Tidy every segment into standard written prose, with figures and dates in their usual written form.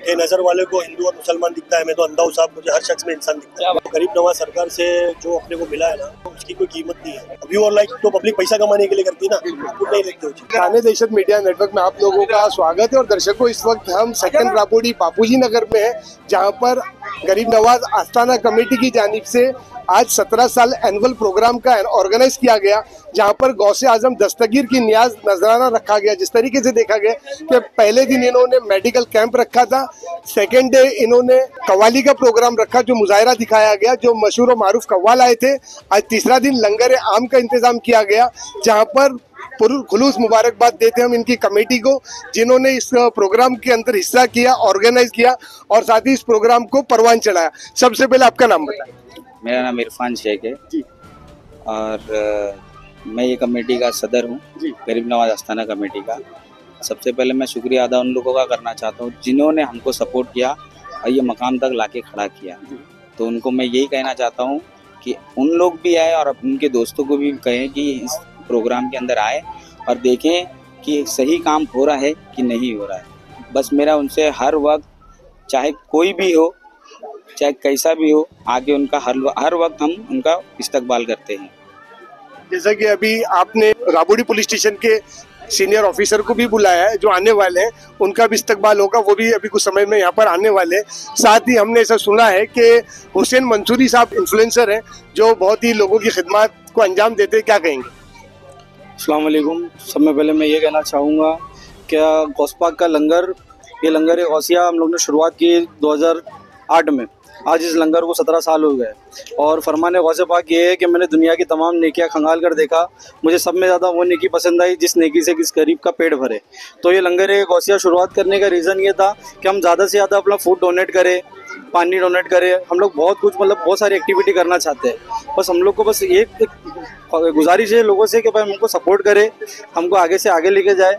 ये नजर वाले को हिंदू और मुसलमान दिखता है, मैं तो अंधा हूं साहब, मुझे हर शख्स में इंसान दिखता है। गरीब नवाज सरकार से जो अपने को मिला है ना, उसकी कोई कीमत नहीं है। अभी और लाइक तो पब्लिक पैसा कमाने के लिए करती है ना, बिल्कुल नहीं लगती होती। थाने दहशत मीडिया नेटवर्क में आप लोगों का स्वागत है। और दर्शकों, इस वक्त हम सेकंड राबोडी बापूजी नगर में है, जहां पर गरीब नवाज आस्थाना कमेटी की जानिब से आज 17 साल एनुअल प्रोग्राम का ऑर्गेनाइज किया गया, जहां पर गौसे आजम दस्तगीर की नियाज नजराना रखा गया। जिस तरीके से देखा गया कि पहले दिन इन्होंने मेडिकल कैंप रखा था, सेकेंड डे इन्होंने कव्वाली का प्रोग्राम रखा, जो मुजाहिरा दिखाया गया, जो मशहूर और मारूफ कव्वाल आए थे। आज तीसरा दिन लंगर आम का इंतजाम किया गया, जहां पर खुलूस मुबारकबाद देते हम इनकी कमेटी को, जिन्होंने इस प्रोग्राम के अंदर हिस्सा किया, ऑर्गेनाइज किया और साथ ही इस प्रोग्राम को परवान चढ़ाया। सबसे पहले आपका नाम बताएं। मेरा नाम इरफान शेख है जी, और मैं ये कमेटी का सदर हूँ, गरीब नवाज आस्थाना कमेटी का। सबसे पहले मैं शुक्रिया अदा उन लोगों का करना चाहता हूँ जिन्होंने हमको सपोर्ट किया और ये मकाम तक लाके खड़ा किया। तो उनको मैं यही कहना चाहता हूँ कि उन लोग भी आए और उनके दोस्तों को भी कहें कि इस प्रोग्राम के अंदर आए और देखें कि सही काम हो रहा है कि नहीं हो रहा है। बस मेरा उनसे हर वक्त, चाहे कोई भी हो, चाहे कैसा भी हो, आगे उनका हर वक्त हम उनका इस्तकबाल करते हैं। जैसा कि अभी आपने राबोडी पुलिस स्टेशन के सीनियर ऑफिसर को भी बुलाया है, जो आने वाले हैं, उनका भी इस्तकबाल होगा, वो भी अभी कुछ समय में यहाँ पर आने वाले हैं। साथ ही हमने ऐसा सुना है कि हुसैन मंसूरी साहब इन्फ्लुएंसर हैं, जो बहुत ही लोगों की खिदमत को अंजाम देते हैं। क्या कहेंगे? अस्सलाम वालेकुम। सब में पहले मैं ये कहना चाहूँगा क्या गौसपाक का लंगर, ये लंगर गौसिया हम लोग ने शुरुआत की 2008 में। आज इस लंगर को 17 साल हो गए और फरमाने गौसे पाक ये है कि मैंने दुनिया की तमाम नेकियां खंगाल कर देखा, मुझे सब में ज़्यादा वो नेकी पसंद आई जिस नेकी से किस गरीब का पेट भरे। तो ये लंगर गौसिया शुरुआत करने का रीज़न ये था कि हम ज़्यादा से ज़्यादा अपना फूड डोनेट करें, पानी डोनेट करें। हम लोग बहुत कुछ बहुत सारी एक्टिविटी करना चाहते हैं। बस हम लोग को बस एक गुजारिश है लोगों से कि भाई हमको सपोर्ट करे, हमको आगे से आगे लेके जाए।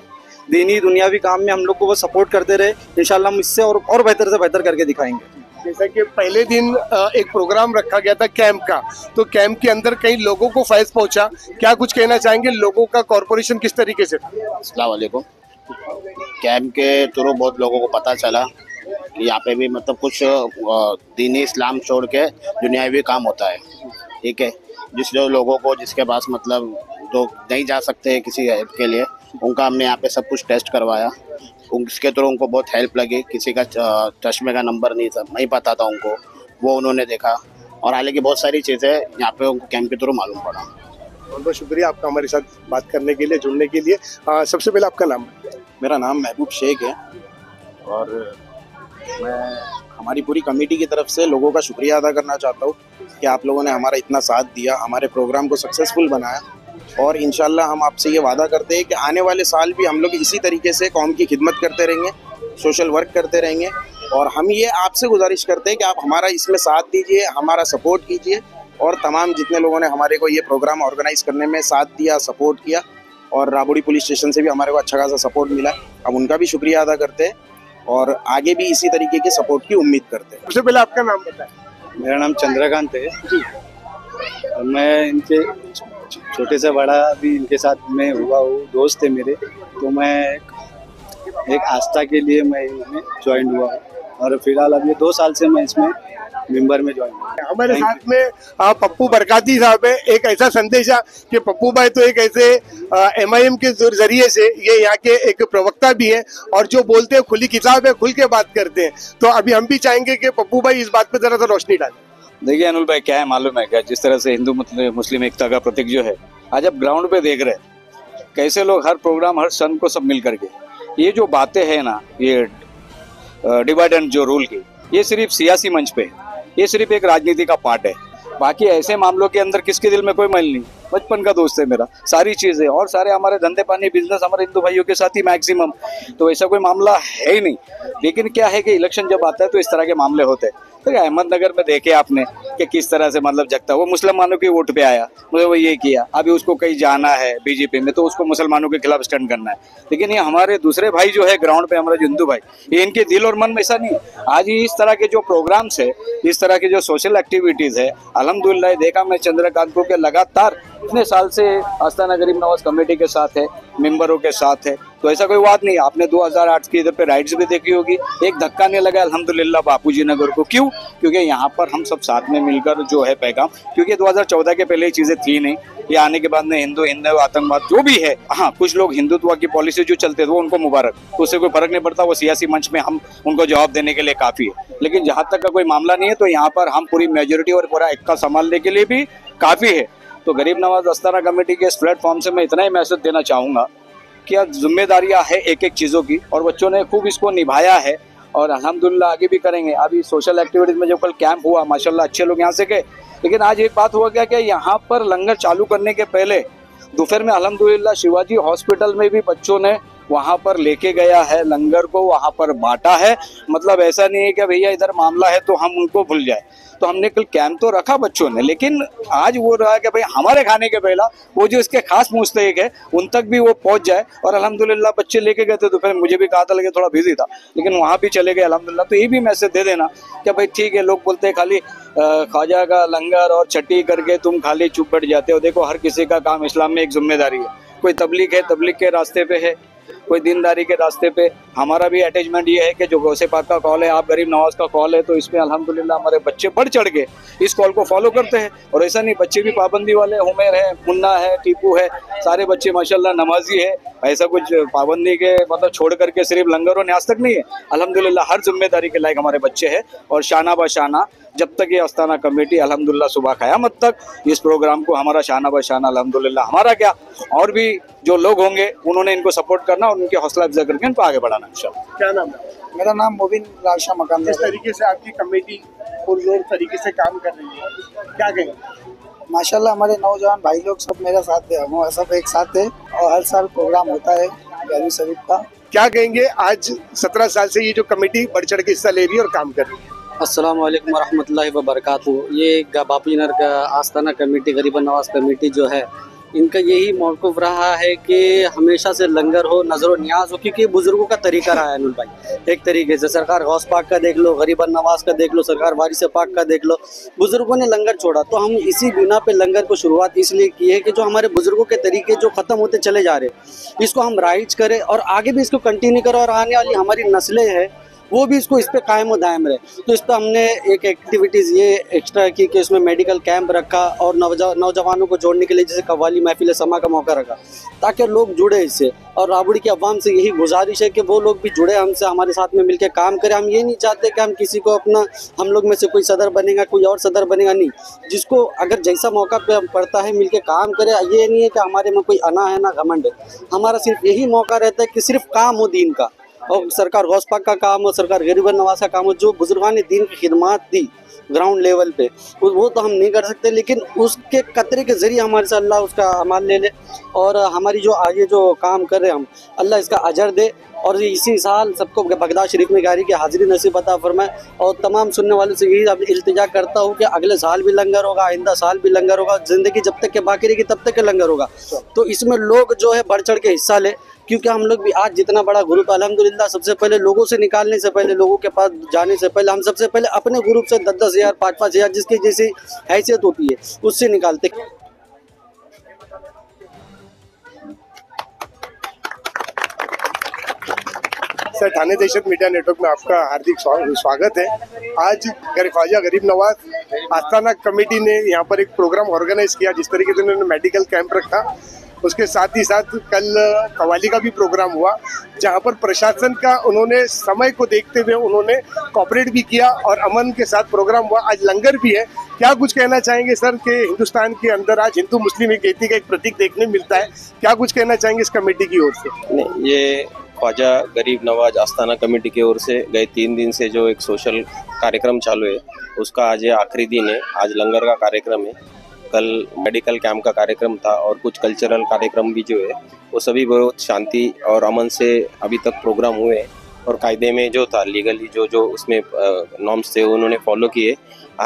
दीनी दुनियावी काम में हम लोग को बस सपोर्ट करते रहे, इंशाल्लाह हम इससे और बेहतर से बेहतर करके दिखाएंगे। जैसा कि पहले दिन एक प्रोग्राम रखा गया था कैंप का, तो कैंप के अंदर कई लोगों को फैज़ पहुंचा, क्या कुछ कहना चाहेंगे? लोगों का कॉर्पोरेशन किस तरीके से था? अस्सलाम वालेकुम। कैंप के थ्रू बहुत लोगों को पता चला कि यहाँ पे भी मतलब कुछ दीनी इस्लाम छोड़ के दुनियावी काम होता है। ठीक है, जो लोगों को जिसके पास मतलब जो नहीं जा सकते किसी हेल्प के लिए, उनका हमने यहाँ पे सब कुछ टेस्ट करवाया। उसके थ्रू उनको बहुत हेल्प लगी। किसी का चश्मे का नंबर नहीं पता था उनको, वो उन्होंने देखा और हालांकि बहुत सारी चीज़ें यहाँ पे उनको कैंप के थ्रू मालूम पड़ा। बहुत बहुत शुक्रिया आपका हमारे साथ बात करने के लिए, जुड़ने के लिए। सबसे पहले आपका नाम? मेरा नाम महबूब शेख है और मैं हमारी पूरी कमेटी की तरफ से लोगों का शुक्रिया अदा करना चाहता हूँ कि आप लोगों ने हमारा इतना साथ दिया, हमारे प्रोग्राम को सक्सेसफुल बनाया। और इंशाल्लाह हम आपसे ये वादा करते हैं कि आने वाले साल भी हम लोग इसी तरीके से कौम की खिदमत करते रहेंगे, सोशल वर्क करते रहेंगे। और हम ये आपसे गुजारिश करते हैं कि आप हमारा इसमें साथ दीजिए, हमारा सपोर्ट कीजिए। और तमाम जितने लोगों ने हमारे को ये प्रोग्राम ऑर्गेनाइज करने में साथ दिया, सपोर्ट किया, और राबोडी पुलिस स्टेशन से भी हमारे को अच्छा खासा सपोर्ट मिला, हम उनका भी शुक्रिया अदा करते हैं और आगे भी इसी तरीके के सपोर्ट की उम्मीद करते हैं। सबसे पहले आपका नाम बताएं। मेरा नाम चंद्रकांत है और मैं इनके छोटे से बड़ा भी इनके साथ में हुआ हूँ, दोस्त है मेरे। तो मैं एक आस्था के लिए मैं इसमें ज्वाइन हुआ और फिलहाल अभी 2 साल से मैं इसमें मेंबर में ज्वाइन हुआ। हमारे साथ में पप्पू बरकाती साहब है। एक ऐसा संदेशा कि पप्पू भाई तो एक ऐसे MIM के जरिए से ये यहाँ के एक प्रवक्ता भी हैं और जो बोलते हैं खुली किताब है, खुल के बात करते हैं। तो अभी हम भी चाहेंगे कि पप्पू भाई इस बात पे जरा सा रोशनी डालें। देखिए अनुल भाई, क्या है मालूम है क्या, जिस तरह से हिंदू मुस्लिम एकता का प्रतीक जो है, आज आप ग्राउंड पे देख रहे हैं कैसे लोग हर प्रोग्राम, हर सन को सब मिल करके ये जो बातें हैं ना, ये डिवाइड एंड जो रूल की, ये सिर्फ सियासी मंच पे है, ये सिर्फ एक राजनीति का पार्ट है। बाकी ऐसे मामलों के अंदर किसके दिल में कोई मैल नहीं। बचपन का दोस्त है मेरा, सारी चीजें और सारे हमारे धंधे पानी बिजनेस हमारे हिंदू भाइयों के साथ ही मैक्सिमम, तो ऐसा कोई मामला है ही नहीं। लेकिन क्या है कि इलेक्शन जब आता है तो इस तरह के मामले होते हैं। तो अहमदनगर में देखे आपने कि किस तरह से मतलब जगता, वो मुसलमानों के वोट पे आया, मुझे वो ये किया, अभी उसको कहीं जाना है बीजेपी में तो उसको मुसलमानों के खिलाफ स्टैंड करना है। लेकिन ये हमारे दूसरे भाई जो है ग्राउंड पे, हमारे हिंदू भाई, ये इनके दिल और मन में ऐसा नहीं है। आज इस तरह के जो प्रोग्राम्स है, इस तरह की जो सोशल एक्टिविटीज है, अल्हम्दुलिल्लाह देखा मैं चंद्रकांत को के लगातार इतने साल से आस्थाना गरीब नवाज कमेटी के साथ है, मेंबरों के साथ है, तो तो ऐसा कोई बात नहीं। आपने 2008 की इधर पे राइड्स भी देखी होगी, एक धक्का नहीं लगा अल्हम्दुलिल्लाह बापूजी नगर को। क्यों? क्योंकि यहाँ पर हम सब साथ में मिलकर जो है पैगाम, क्योंकि 2014 के पहले ये चीजें थी नहीं, ये आने के बाद में हिंदू आतंकवाद जो भी है, हाँ कुछ लोग हिंदुत्व की पॉलिसी जो चलते थे वो उनको मुबारक, उससे कोई फर्क नहीं पड़ता, वो सियासी मंच में हम उनको जवाब देने के लिए काफी है। लेकिन जहाँ तक का कोई मामला नहीं है तो यहाँ पर हम पूरी मेजोरिटी और पूरा इक्का संभालने के लिए भी काफी है। तो गरीब नवाज आस्ताना कमेटी के इस प्लेटफॉर्म से मैं इतना ही मैसेज देना चाहूंगा कि अब जिम्मेदारियां है एक एक चीजों की, और बच्चों ने खूब इसको निभाया है और अल्हम्दुलिल्लाह आगे भी करेंगे। अभी सोशल एक्टिविटीज में जो कल कैंप हुआ माशाल्लाह अच्छे लोग यहाँ से गए, लेकिन आज एक बात हुआ क्या कि यहाँ पर लंगर चालू करने के पहले दोपहर में अल्हम्दुलिल्लाह शिवाजी हॉस्पिटल में भी बच्चों ने वहाँ पर लेके गया है लंगर को, वहाँ पर बांटा है। मतलब ऐसा नहीं है कि भैया इधर मामला है तो हम उनको भूल जाए। तो हमने कल कैंप तो रखा बच्चों ने, लेकिन आज वो रहा कि भाई हमारे खाने के पहला वो जो इसके खास मुस्तहिक है उन तक भी वो पहुंच जाए। और अल्हम्दुलिल्लाह बच्चे लेके गए थे, तो फिर मुझे भी कहा था लेकिन थोड़ा बिजी था, लेकिन वहाँ भी चले गए अल्हम्दुलिल्लाह। तो ये भी मैसेज दे देना कि भाई ठीक है, लोग बोलते हैं खाली ख्वाजा का लंगर और छठी करके तुम खाली चुप बैठ जाते हो। देखो हर किसी का काम इस्लाम में एक जिम्मेदारी है, कोई तबलीग है तबलीग के रास्ते पे है, कोई दीनदारी के रास्ते पे। हमारा भी अटैचमेंट ये है कि जो गौसे पाक का कॉल है, आप गरीब नवाज का कॉल है, तो इसमें अल्हम्दुलिल्लाह हमारे बच्चे बढ़ चढ़ के इस कॉल को फॉलो करते हैं। और ऐसा नहीं, बच्चे भी पाबंदी वाले, हुमैर है, मुन्ना है, टीपू है, सारे बच्चे माशाल्लाह नमाजी है। ऐसा कुछ पाबंदी के मतलब छोड़ करके सिर्फ लंगर और न्यास तक नहीं है, अल्हम्दुलिल्लाह हर जिम्मेदारी के लायक हमारे बच्चे हैं। और शाना बशाना जब तक ये आस्ताना कमेटी अल्हम्दुलिल्लाह सुबह क़यामत तक इस प्रोग्राम को हमारा शाना बशाना अल्हम्दुलिल्लाह, हमारा क्या और भी जो लोग होंगे उन्होंने इनको सपोर्ट करना और उनके हौसला अफजा करके इनको आगे बढ़ाना इंशाअल्लाह। क्या नाम है? मेरा नाम मोबिन राशा मकान। किस तरीके से आपकी कमेटी पुरजोर तरीके से काम कर रही है, क्या कहेंगे? माशाल्लाह हमारे नौजवान भाई लोग सब मेरे साथ थे, हम सब एक साथ थे और हर साल प्रोग्राम होता है ग्यारहवीं शरीफ का। क्या कहेंगे आज 17 साल से ये जो कमेटी बढ़ चढ़ के हिस्सा ले रही है और काम कर रही है? अस्सलाम वालेकुम वरहमतुल्लाहि वबरकातुहू। ये बापूजी नगर का आस्ताना कमेटी, गरीब नवाज कमेटी जो है, इनका यही मौक़िफ़ रहा है कि हमेशा से लंगर हो, नज़र और न्याज हो, क्योंकि बुज़ुर्गों का तरीका रहा है अनुल भाई। एक तरीके से सरकार गौस पाक का देख लो, गरीब नवाज का देख लो, सरकार वारिस पाक का देख लो, बुज़ुर्गों ने लंगर छोड़ा। तो हम इसी बिना पे लंगर को शुरुआत इसलिए की है कि जो हमारे बुज़ुर्गों के तरीके जो ख़त्म होते चले जा रहे, इसको हम राइज करें और आगे भी इसको कंटिन्यू करें, और आने वाली हमारी नस्लें हैं वो भी इसको इस पे कायम और दायम रहे। तो इस पर हमने एक एक्टिविटीज़ ये एक्स्ट्रा की कि उसमें मेडिकल कैंप रखा और नौजवानों को जोड़ने के लिए जैसे कव्वाली महफिल समा का मौका रखा, ताकि लोग जुड़े इससे। और राबड़ी की अवाम से यही गुजारिश है कि वो लोग भी जुड़े हमसे, हमारे साथ में मिलकर काम करें। हम ये नहीं चाहते कि हम किसी को अपना, हम लोग में से कोई सदर बनेगा कोई और सदर बनेगा, नहीं। जिसको अगर जैसा मौका पे पड़ता है मिलकर काम करे। ये नहीं है कि हमारे में कोई अना है ना घमंड है, हमारा सिर्फ यही मौका रहता है कि सिर्फ काम हो दीन का, और सरकार गौस पाक का काम हो, सरकार गरीब नवाज का काम हो, जो बुजुर्गान ने दीन की खिदमत दी ग्राउंड लेवल पे, वो तो हम नहीं कर सकते, लेकिन उसके कतरे के ज़रिए हमारे से अल्लाह उसका अमाल ले ले। और हमारी जो आगे जो काम कर रहे हैं हम, अल्लाह इसका अजर दे। और इसी साल सबको बगदाद शरीफ में गारी की हाजिरी नसीब अता फरमाए। और तमाम सुनने वालों से यही इल्तिजा करता हूँ कि अगले साल भी लंगर होगा, आइंदा साल भी लंगर होगा, ज़िंदगी जब तक के बाकी रहेगी तब तक के लंगर होगा। तो इसमें लोग जो है बढ़ चढ़ के हिस्सा ले, क्योंकि हम लोग भी आज जितना बड़ा ग्रुप अल्हम्दुलिल्लाह, सबसे पहले लोगों से निकालने से पहले, लोगों के पास जाने से पहले, हम सबसे पहले अपने ग्रुप से 10-10 हज़ार 5-5 हज़ार जिसकी जैसी हैसियत होती है उससे निकालते। सर, ठाणे दहशत मीडिया नेटवर्क में आपका हार्दिक स्वागत है। आज ख्वाजा गरीब नवाज आस्ताना कमेटी ने यहाँ पर एक प्रोग्राम ऑर्गेनाइज किया, जिस तरीके से उन्होंने मेडिकल कैंप रखा, उसके साथ ही साथ कल कव्वाली का भी प्रोग्राम हुआ, जहाँ पर प्रशासन का उन्होंने समय को देखते हुए उन्होंने कॉपरेट भी किया और अमन के साथ प्रोग्राम हुआ। आज लंगर भी है। क्या कुछ कहना चाहेंगे सर कि हिंदुस्तान के अंदर आज हिंदू मुस्लिम एकता का एक प्रतीक देखने मिलता है, क्या कुछ कहना चाहेंगे इस कमेटी की ओर से? नहीं, ये ख्वाजा गरीब नवाज आस्ताना कमेटी की ओर से गए 3 दिन से जो एक सोशल कार्यक्रम चालू है, उसका आज ये आखिरी दिन है। आज लंगर का कार्यक्रम है, कल मेडिकल कैंप का कार्यक्रम था और कुछ कल्चरल कार्यक्रम भी जो है वो सभी बहुत शांति और अमन से अभी तक प्रोग्राम हुए और कायदे में जो था लीगली जो उसमें नॉर्म्स थे उन्होंने फॉलो किए।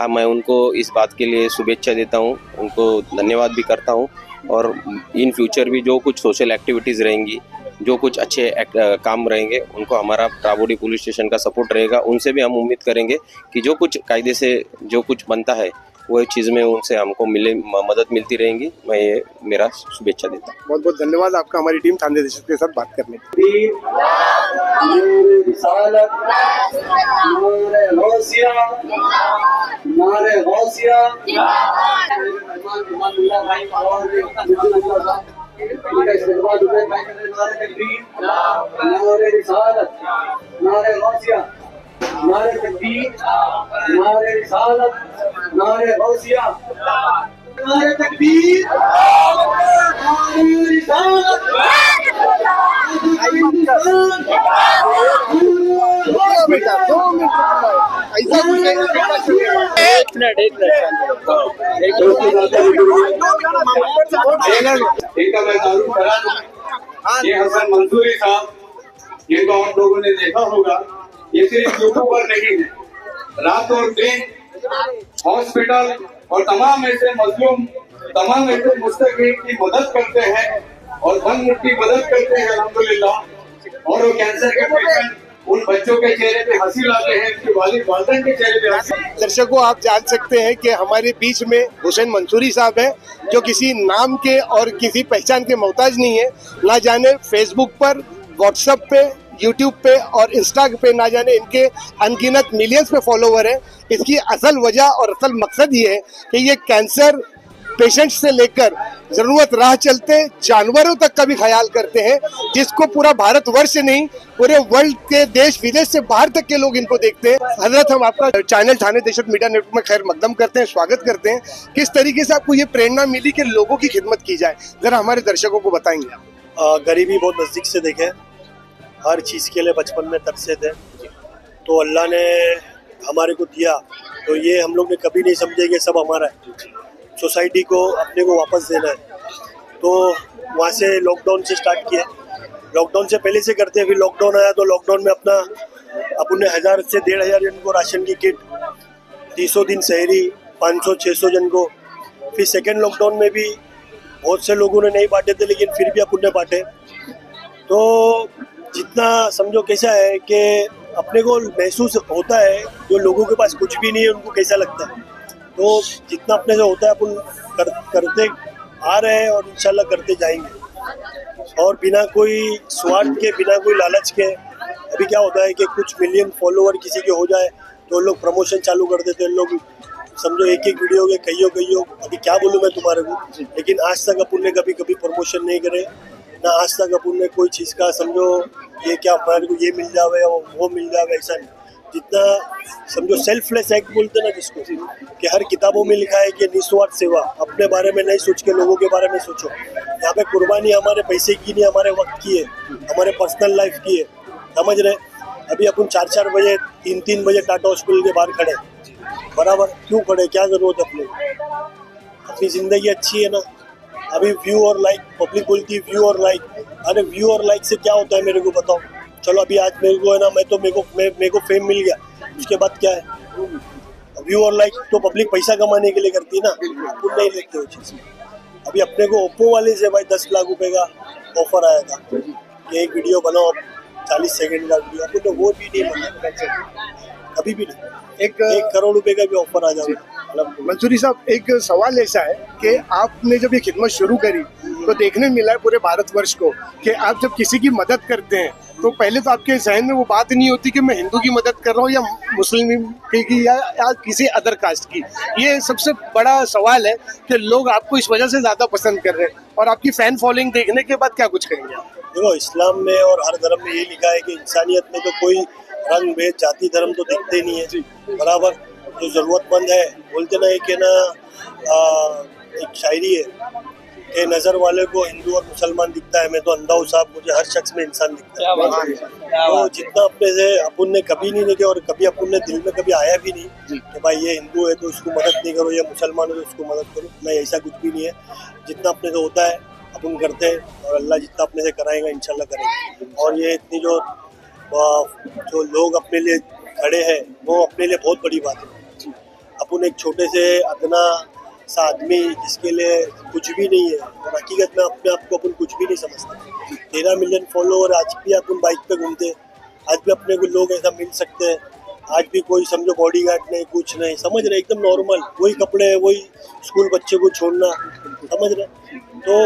मैं उनको इस बात के लिए शुभेच्छा देता हूँ, उनको धन्यवाद भी करता हूँ। और इन फ्यूचर भी जो कुछ सोशल एक्टिविटीज़ रहेंगी, जो कुछ अच्छे काम रहेंगे, उनको हमारा राबड़ी पुलिस स्टेशन का सपोर्ट रहेगा। उनसे भी हम उम्मीद करेंगे कि जो कुछ कायदे से जो कुछ बनता है वो चीज़ में उनसे हमको मदद मिलती रहेंगी। मैं ये मेरा शुभेच्छा देता हूँ। बहुत बहुत धन्यवाद आपका हमारी टीम थाने दशरथ के साथ बात करने के लिए। नारे तकबीर, नारे रिसालत, नारे गौसिया, नारे तकबीर, नारे रिसालत, बेटा 2 मिनट ऐसा कुछ एक मिनट मैं तारुफ करा दूं। ये हसन मंसूरी साहब, जिनको आप लोगों ने देखा होगा, ये सिर्फ यूट्यूबर नहीं है, रात और दिन हॉस्पिटल और तमाम ऐसे मजलूम, तमाम ऐसे मुस्तकीन की मदद करते हैं और धन मुट्ठी मदद करते हैं अल्हम्दुलिल्लाह। और वो कैंसर के पेशेंट, उन बच्चों के चेहरे पे हंसी लाते हैं, उनके वालिदैन के चेहरे पे हंसी। दर्शकों, आप जान सकते हैं कि हमारे बीच में हुसैन मंसूरी साहब हैं, जो किसी नाम के और किसी पहचान के मोहताज नहीं है। ना जाने फेसबुक पर, व्हाट्सएप पे, यूट्यूब पे और इंस्टा पे ना जाने इनके अनगिनत मिलियंस पे फॉलोवर हैं। इसकी असल वजह और असल मकसद ये है कि ये कैंसर पेशेंट्स से लेकर जरूरत राह चलते जानवरों तक का भी ख्याल करते हैं, जिसको पूरा भारतवर्ष नहीं पूरे वर्ल्ड के देश विदेश से बाहर तक के लोग इनको देखते हैं। हजरत, हम आपका चैनल थाने दशरथ मीडिया नेटवर्क में खैर मकदम करते हैं, स्वागत करते हैं। किस तरीके से आपको ये प्रेरणा मिली कि लोगों की खिदमत की जाए, जरा हमारे दर्शकों को बताएंगे आप। गरीबी बहुत नजदीक से देखे, हर चीज़ के लिए बचपन में तरसे थे, तो अल्लाह ने हमारे को दिया, तो ये हम लोग ने कभी नहीं समझे कि सब हमारा है, सोसाइटी को अपने को वापस देना है। तो वहाँ से लॉकडाउन से स्टार्ट किया, लॉकडाउन से पहले से करते हैं, फिर लॉकडाउन आया तो लॉकडाउन में अपना अपन ने 1000 से 1500 जन को राशन की किट, 300 दिन शहरी, 500-600 जन को। फिर सेकेंड लॉकडाउन में भी बहुत से लोगों ने नहीं बांटे थे, लेकिन फिर भी अपन ने बांटे। तो जितना समझो कैसा है कि अपने को महसूस होता है, जो लोगों के पास कुछ भी नहीं है उनको कैसा लगता है। तो जितना अपने से होता है अपन करते आ रहे हैं और इंशाल्लाह करते जाएंगे, और बिना कोई स्वार्थ के, बिना कोई लालच के। अभी क्या होता है कि कुछ मिलियन फॉलोवर किसी के हो जाए तो लोग प्रमोशन चालू कर देते हैं, लोग समझो एक वीडियो के कईयों, अभी क्या बोलूँ मैं तुम्हारे को, लेकिन आज तक अपन ने कभी प्रमोशन नहीं करे ना, आज तक अपन ने कोई चीज़ का समझो ये क्या हमारे को ये मिल जावे वो मिल जावे, ऐसा नहीं। जितना समझो सेल्फलेस एक्ट बोलते ना जिसको, कि हर किताबों में लिखा है कि निस्वार्थ सेवा, अपने बारे में नहीं सोच के लोगों के बारे में सोचो। यहाँ पे कुर्बानी हमारे पैसे की नहीं, हमारे वक्त की है, हमारे पर्सनल लाइफ की है, समझ रहे। अभी अपन 4-4 बजे 3-3 बजे टाटा हॉस्पिटल के बाहर खड़े, बराबर क्यों खड़े, क्या जरूरत है अपनी जिंदगी अच्छी है ना। अभी व्यू और लाइक, पब्लिक बोलती है व्यू और लाइक, अरे व्यू और लाइक से क्या होता है मेरे को बताओ। चलो अभी आज मेरे को है ना, मेरे को फेम मिल गया, उसके बाद क्या है, व्यू और लाइक तो पब्लिक पैसा कमाने के लिए करती है ना, अपन नहीं लेते वो चीज़। अभी अपने को ओप्पो वाले से भाई 10 लाख रुपए का ऑफर आया था कि एक वीडियो बनाओ 40 सेकंड का वीडियो, अपन तो वो भी नहीं बना, कभी भी नहीं। 1 करोड़ रुपए का भी ऑफर आ जाएगा। मंसूरी साहब, एक सवाल ऐसा है कि आपने जब ये खिदमत शुरू करी तो देखने मिला है पूरे भारतवर्ष को कि आप जब किसी की मदद करते हैं तो पहले तो आपके जहन में वो बात नहीं होती कि मैं हिंदू की मदद कर रहा हूँ या मुस्लिम की या किसी अदर कास्ट की। ये सबसे बड़ा सवाल है कि लोग आपको इस वजह से ज्यादा पसंद कर रहे हैं, और आपकी फैन फॉलोइंग देखने के बाद क्या कुछ कहेंगे आप? देखो, इस्लाम में और हर धर्म में ये लिखा है कि इंसानियत में तो कोई रंग भेद जाति धर्म तो देखते नहीं है, बराबर। जो जरूरतमंद है, बोलते ना कि ना एक शायरी है कि नजर वाले को हिंदू और मुसलमान दिखता है, मैं तो अंधा हूँ साहब, मुझे हर शख्स में इंसान दिखता है। तो जितना अपने से अपन ने कभी नहीं देखे और कभी अपन ने दिल में कभी आया भी नहीं कि भाई ये हिंदू है तो उसको मदद नहीं करो, या मुसलमान है तो उसको मदद करो, नहीं, ऐसा कुछ भी नहीं है। जितना अपने से होता है अपन करते हैं, और अल्लाह जितना अपने से कराएगा इंशाल्लाह करेंगे। और ये इतनी जो लोग अपने लिए खड़े हैं वो अपने लिए बहुत बड़ी बात है। अपन एक छोटे से अदना सा आदमी जिसके लिए कुछ भी नहीं है, और हकीकत में अपने आप को अपन कुछ भी नहीं समझते। 13 मिलियन फॉलोवर, आज भी अपन बाइक पे घूमते, आज भी अपने को लोग ऐसा मिल सकते हैं, आज भी कोई समझो बॉडीगार्ड नहीं, कुछ नहीं, समझ रहे, एकदम नॉर्मल, वही कपड़े, वही स्कूल बच्चे को छोड़ना, समझ रहे। तो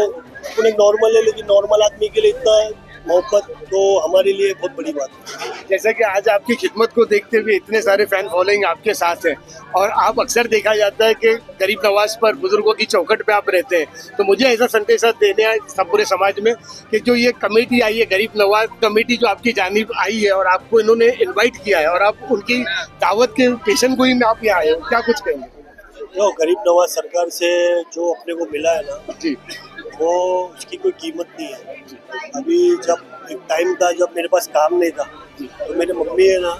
उन्हें नॉर्मल है, लेकिन नॉर्मल आदमी के लिए इतना मोहब्बत तो हमारे लिए बहुत बड़ी बात है। जैसा कि आज आपकी खिदमत को देखते हुए इतने सारे फैन फॉलोइंग आपके साथ हैं, और आप अक्सर देखा जाता है कि गरीब नवाज पर, बुजुर्गों की चौखट पे आप रहते हैं, तो मुझे ऐसा संदेश देने आए सब पूरे समाज में कि जो ये कमेटी आई है, गरीब नवाज कमेटी जो आपकी जानिब आई है और आपको इन्होंने इन्वाइट किया है और आप उनकी दावत के पेशन को ही आप यहाँ आए हो, क्या कुछ कहेंगे? जो गरीब नवाज सरकार से जो अपने को मिला है ना जी, वो उसकी कोई कीमत नहीं है। अभी जब एक टाइम था जब मेरे पास काम नहीं था, तो मेरे मम्मी है ना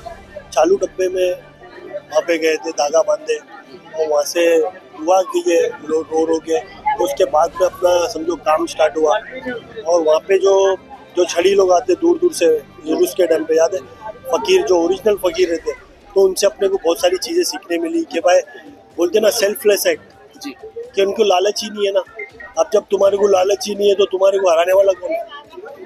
चालू डब्बे में वहाँ पे गए थे, धागा बांधे, और वहाँ से दुआ की गए रो के। तो उसके बाद में अपना समझो काम स्टार्ट हुआ, और वहाँ पे जो छड़ी लोग आते दूर दूर से, जुलूस के टाइम पे, याद है, फकीर जो ओरिजिनल फकीर रहते, तो उनसे अपने को बहुत सारी चीज़ें सीखने मिली कि भाई बोलते ना सेल्फलेस एक्ट जी, कि उनको लालच ही नहीं है ना। अब जब तुम्हारे को लालच ही नहीं है तो तुम्हारे को हराने वाला कौन है?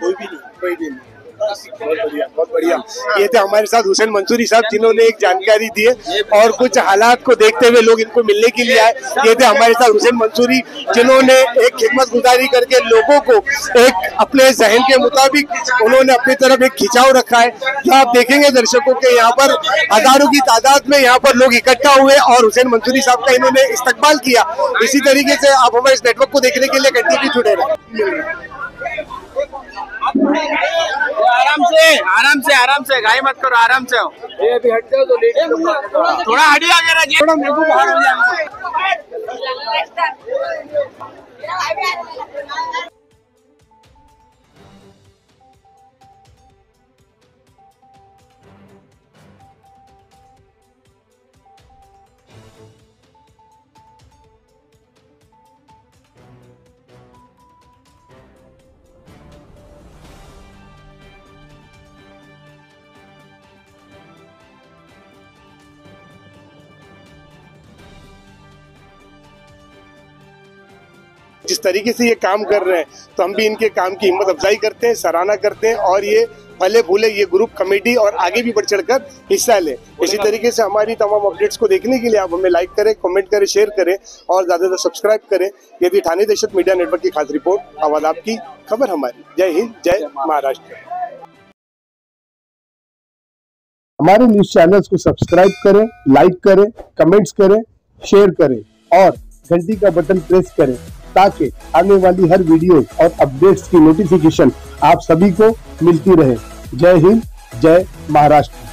कोई भी नहीं, कोई भी नहीं। बहुत बढ़िया, बहुत बढ़िया। ये थे हमारे साथ हुसैन मंसूरी साहब, जिन्होंने एक जानकारी दी है और कुछ हालात को देखते हुए लोग इनको मिलने के लिए आए। ये थे हमारे साथ हुसैन मंसूरी, जिन्होंने एक खिदमत गुजारी करके लोगों को एक अपने जहन के मुताबिक उन्होंने अपनी तरफ एक खिंचाव रखा है। जो आप देखेंगे दर्शकों के यहाँ पर हजारों की तादाद में यहाँ पर लोग इकट्ठा हुए और हुसैन मंसूरी साहब का इन्होंने इस्तकबाल किया। इसी तरीके से आप हमारे इस नेटवर्क को देखने के लिए कंटिन्यू जुड़े रहे। आराम से गाय मत करो, आराम से हो। ये अभी हट जाओ तो थोड़ा हटिया करा, थोड़ा मेरे को बाहर हो जाए। जिस तरीके से ये काम कर रहे हैं, तो हम भी इनके काम की हिम्मत अफजाई करते हैं, सराहना करते हैं, और ये फले फूले ये ग्रुप कमेटी और आगे भी बढ़ चढ़कर हिस्सा लें। इसी तरीके से हमारी तमाम अपडेट्स को देखने के लिए आप हमें लाइक करें, कमेंट करें, शेयर करें और ज्यादा से सब्सक्राइब करें। ये थी ठाणे दहशत मीडिया नेटवर्क की खास रिपोर्ट। आवाज आपकी, खबर हमारी। जय हिंद, जय महाराष्ट्र। हमारे न्यूज चैनल्स को सब्सक्राइब करें, लाइक करें, कमेंट्स करें, शेयर करें और घंटी का बटन प्रेस करें, ताकि आने वाली हर वीडियो और अपडेट्स की नोटिफिकेशन आप सभी को मिलती रहे। जय हिंद, जय महाराष्ट्र।